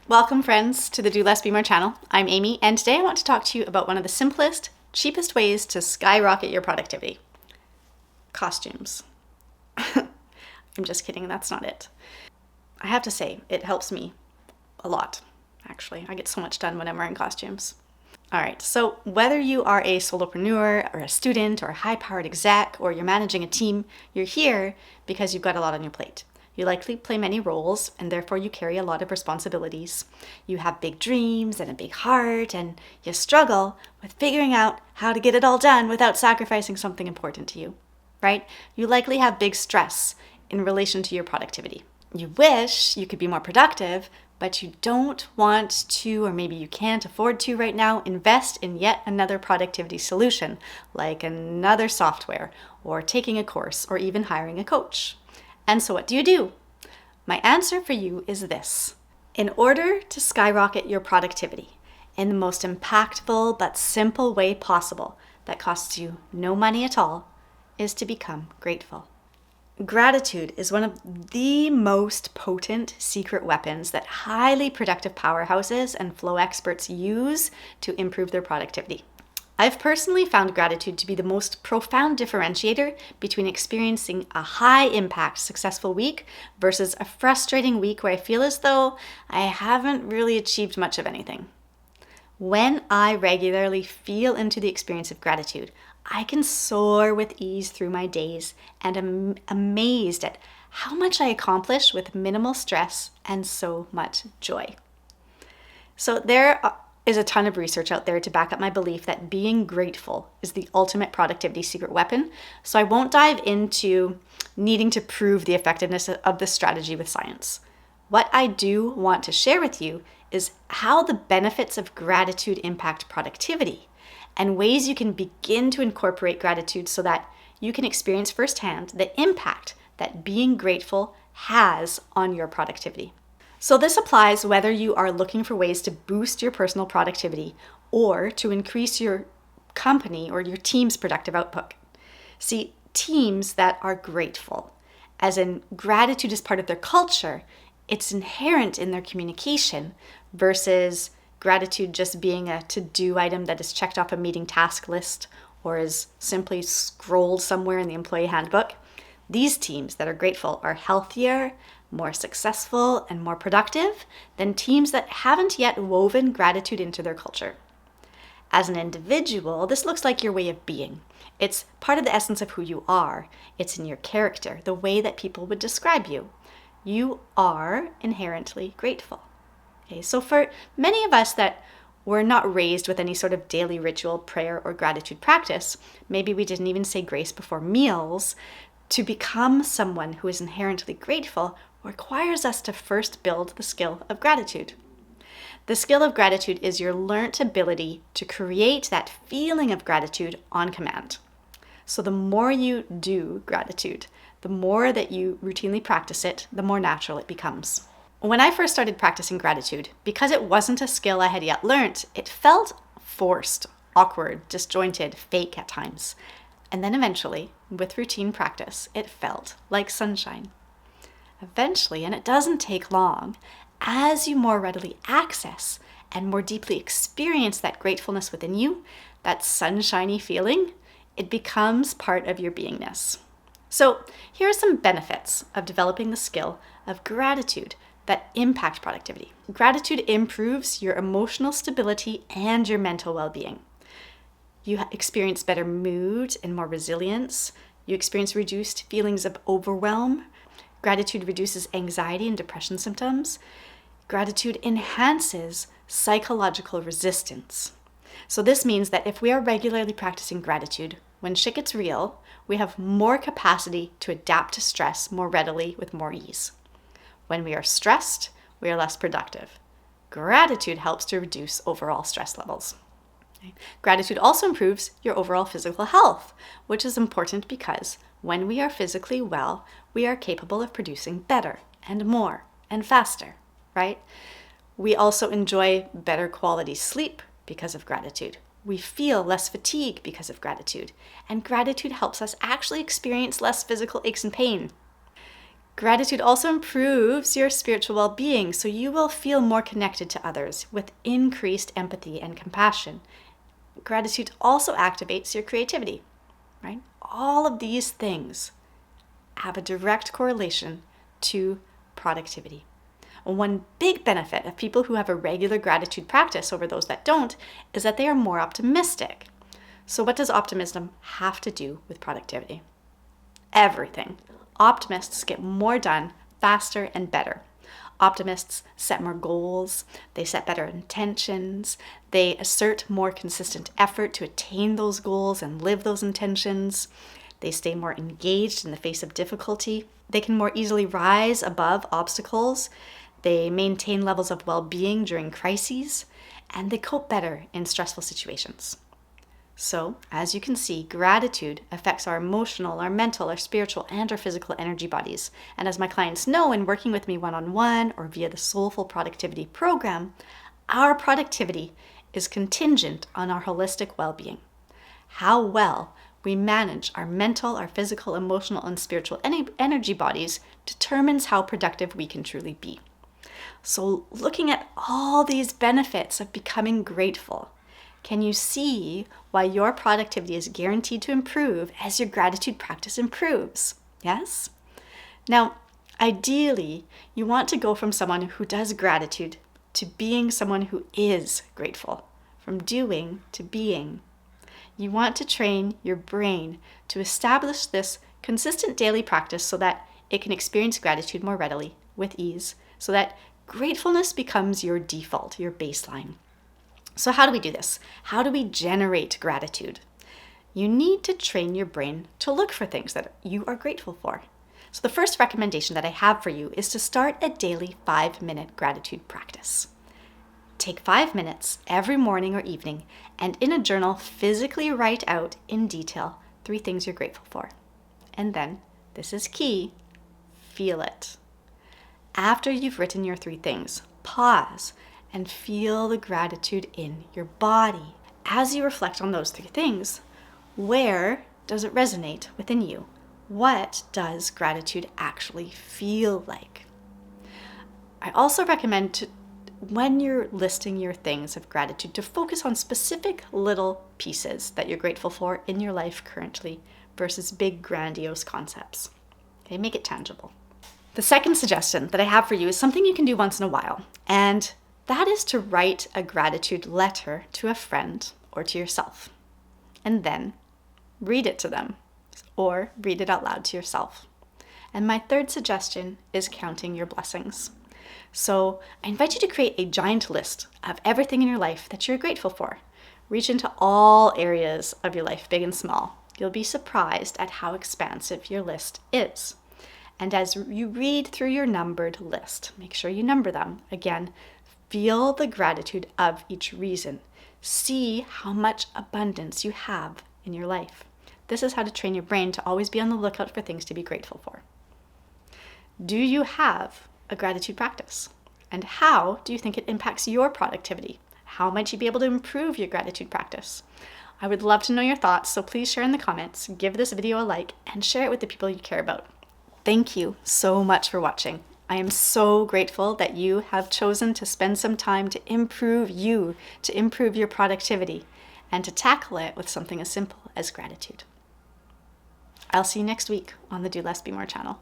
Welcome friends to the Do Less Be More channel. I'm Amy, and today I want to talk to you about one of the simplest, cheapest ways to skyrocket your productivity. Costumes. I'm just kidding, that's not it. I have to say, it helps me a lot, actually. I get so much done when I'm wearing costumes. All right, so whether you are a solopreneur or a student or a high-powered exec or you're managing a team, you're here because you've got a lot on your plate. You likely play many roles and therefore you carry a lot of responsibilities. You have big dreams and a big heart and you struggle with figuring out how to get it all done without sacrificing something important to you, right? You likely have big stress in relation to your productivity. You wish you could be more productive, but you don't want to, or maybe you can't afford to right now, invest in yet another productivity solution, like another software, or taking a course, or even hiring a coach. And so what do? My answer for you is this. In order to skyrocket your productivity in the most impactful but simple way possible that costs you no money at all, is to become grateful. Gratitude is one of the most potent secret weapons that highly productive powerhouses and flow experts use to improve their productivity. I've personally found gratitude to be the most profound differentiator between experiencing a high-impact, successful week versus a frustrating week where I feel as though I haven't really achieved much of anything. When I regularly feel into the experience of gratitude, I can soar with ease through my days and am amazed at how much I accomplish with minimal stress and so much joy. So there is a ton of research out there to back up my belief that being grateful is the ultimate productivity secret weapon. So I won't dive into needing to prove the effectiveness of this strategy with science. What I do want to share with you is how the benefits of gratitude impact productivity and ways you can begin to incorporate gratitude so that you can experience firsthand the impact that being grateful has on your productivity. So this applies whether you are looking for ways to boost your personal productivity or to increase your company or your team's productive output. See, teams that are grateful, as in gratitude is part of their culture, it's inherent in their communication versus gratitude just being a to-do item that is checked off a meeting task list or is simply scrolled somewhere in the employee handbook. These teams that are grateful are healthier, more successful, and more productive than teams that haven't yet woven gratitude into their culture. As an individual, this looks like your way of being. It's part of the essence of who you are. It's in your character, the way that people would describe you. You are inherently grateful. Okay, so for many of us that were not raised with any sort of daily ritual, prayer, or gratitude practice, maybe we didn't even say grace before meals, to become someone who is inherently grateful requires us to first build the skill of gratitude. The skill of gratitude is your learnt ability to create that feeling of gratitude on command. So the more you do gratitude, the more that you routinely practice it, the more natural it becomes. When I first started practicing gratitude, because it wasn't a skill I had yet learnt, it felt forced, awkward, disjointed, fake at times. And then eventually, with routine practice, it felt like sunshine. Eventually, and it doesn't take long, as you more readily access and more deeply experience that gratefulness within you, that sunshiny feeling, it becomes part of your beingness. So here are some benefits of developing the skill of gratitude that impact productivity. Gratitude improves your emotional stability and your mental well-being. You experience better mood and more resilience. You experience reduced feelings of overwhelm. Gratitude reduces anxiety and depression symptoms. Gratitude enhances psychological resistance. So this means that if we are regularly practicing gratitude, when shit gets real, we have more capacity to adapt to stress more readily with more ease. When we are stressed, we are less productive. Gratitude helps to reduce overall stress levels. Okay. Gratitude also improves your overall physical health, which is important because when we are physically well, we are capable of producing better and more and faster, right? We also enjoy better quality sleep because of gratitude. We feel less fatigue because of gratitude, and gratitude helps us actually experience less physical aches and pain. Gratitude also improves your spiritual well-being, so you will feel more connected to others with increased empathy and compassion. Gratitude also activates your creativity, right? All of these things have a direct correlation to productivity. One big benefit of people who have a regular gratitude practice over those that don't is that they are more optimistic. So what does optimism have to do with productivity? Everything. Optimists get more done faster and better. Optimists set more goals, they set better intentions, they assert more consistent effort to attain those goals and live those intentions. They stay more engaged in the face of difficulty. They can more easily rise above obstacles. They maintain levels of well-being during crises, and they cope better in stressful situations. So, as you can see, gratitude affects our emotional, our mental, our spiritual, and our physical energy bodies. And as my clients know in working with me one-on-one or via the Soulful Productivity program, our productivity is contingent on our holistic well-being. How well we manage our mental, our physical, emotional, and spiritual energy bodies determines how productive we can truly be. So, looking at all these benefits of becoming grateful, can you see why your productivity is guaranteed to improve as your gratitude practice improves? Yes? Now, ideally, you want to go from someone who does gratitude to being someone who is grateful, from doing to being. You want to train your brain to establish this consistent daily practice so that it can experience gratitude more readily, with ease, so that gratefulness becomes your default, your baseline. So how do we do this? How do we generate gratitude? You need to train your brain to look for things that you are grateful for. So the first recommendation that I have for you is to start a daily 5-minute gratitude practice. Take 5 minutes every morning or evening and in a journal physically write out in detail 3 things you're grateful for. And then, this is key, feel it. After you've written your 3 things, pause and feel the gratitude in your body. As you reflect on those 3 things, where does it resonate within you? What does gratitude actually feel like? I also recommend when you're listing your things of gratitude to focus on specific little pieces that you're grateful for in your life currently versus big grandiose concepts. Okay, make it tangible. The second suggestion that I have for you is something you can do once in a while, and that is to write a gratitude letter to a friend or to yourself, and then read it to them or read it out loud to yourself. And my third suggestion is counting your blessings. So I invite you to create a giant list of everything in your life that you're grateful for. Reach into all areas of your life, big and small. You'll be surprised at how expansive your list is. And as you read through your numbered list, make sure you number them. Again, feel the gratitude of each reason. See how much abundance you have in your life. This is how to train your brain to always be on the lookout for things to be grateful for. Do you have a gratitude practice? And how do you think it impacts your productivity? How might you be able to improve your gratitude practice? I would love to know your thoughts, so please share in the comments, give this video a like, and share it with the people you care about. Thank you so much for watching. I am so grateful that you have chosen to spend some time to improve you, to improve your productivity, and to tackle it with something as simple as gratitude. I'll see you next week on the Do Less, Be More channel.